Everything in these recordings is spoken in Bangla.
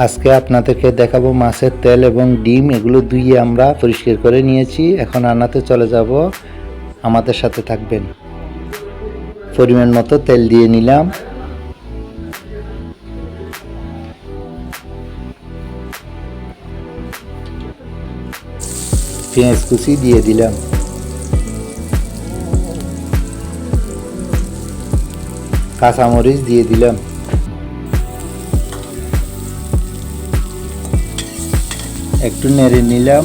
আজকে আপনাদেরকে দেখাবো মাছের তেল এবং ডিম, এগুলো ধুইয়ে আমরা পরিষ্কার করে নিয়েছি। এখন রান্নাতে চলে যাব, আমাদের সাথে থাকবেন। পরিমাণ মতো তেল দিয়ে নিলাম, পেঁয়াজ কুচি দিয়ে দিলাম, কাঁচামরিচ দিয়ে দিলাম, একটু নেড়ে নিলাম,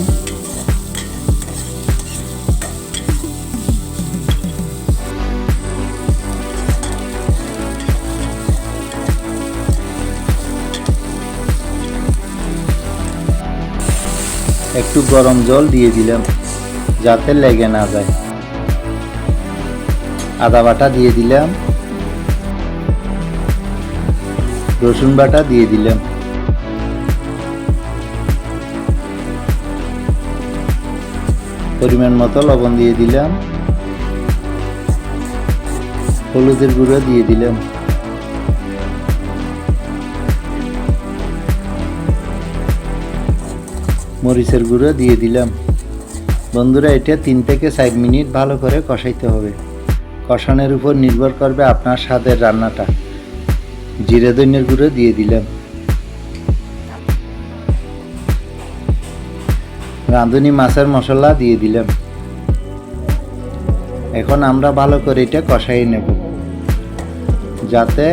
একটু গরম জল দিয়ে দিলাম যাতে লেগে না যায়। আদা বাটা দিয়ে দিলাম, রসুন বাটা দিয়ে দিলাম, পরিমাণ মতো লবণ দিয়ে দিলাম, হলুদের গুঁড়ো দিয়ে দিলাম, মরিচের গুঁড়ো দিয়ে দিলাম। বন্ধুরা, এটা 3 থেকে 4 মিনিট ভালো করে কষাইতে হবে। কষানোর উপর নির্ভর করবে আপনার স্বাদের রান্নাটা। জিরে ধনিয়ার গুঁড়ো দিয়ে দিলাম, রাঁধুনি মাছের মশলা দিয়ে দিলাম। এখন আমরা ভালো করে এটা কষাই নেব যাতে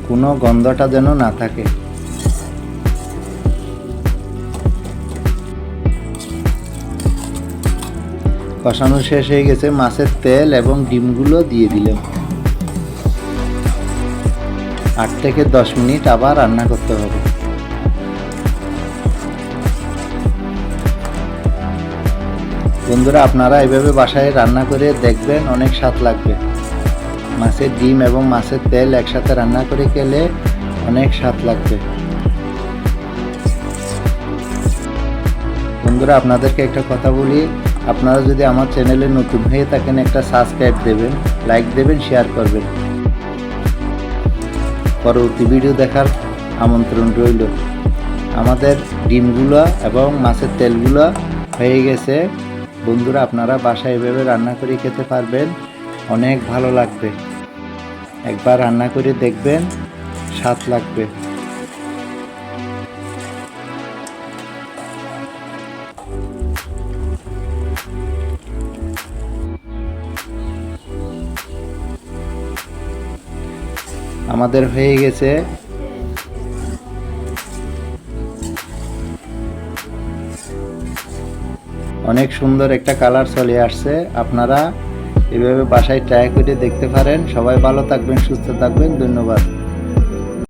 কোনো গন্ধটা যেন না থাকে। কষানো শেষ হয়ে গেছে, মাছের তেল এবং ডিমগুলো দিয়ে দিলাম। 8 থেকে 10 মিনিট আবার রান্না করতে হবে। বন্ধুরা, আপনারা এভাবে বাসায় রান্না করে দেখবেন, অনেক স্বাদ লাগবে। মাছের ডিম এবং মাছের তেল একসাথে রান্না করে খেলে অনেক স্বাদ লাগবে। বন্ধুরা, আপনাদেরকে একটা কথা বলি, আপনারা যদি আমার চ্যানেলে নতুন হয়ে থাকেন একটা সাবস্ক্রাইব দেবেন, লাইক দেবেন, শেয়ার করবেন। পরবর্তী ভিডিও দেখার আমন্ত্রণ রইল। আমাদের ডিমগুলো এবং মাছের তেলগুলো হয়ে গেছে। বন্ধুরা, আপনারা বাসায় এভাবে রান্না করে খেতে পারবেন, অনেক ভালো লাগবে। একবার রান্না করে দেখবেন, স্বাদ লাগবে। আমাদের হয়ে গেছে। অনেক সুন্দর একটা কালার চলে আসছে। আপনারা এভাবে বাসায় ট্রাই করে দেখতে পারেন। সবাই ভালো থাকবেন, সুস্থ থাকবেন। ধন্যবাদ।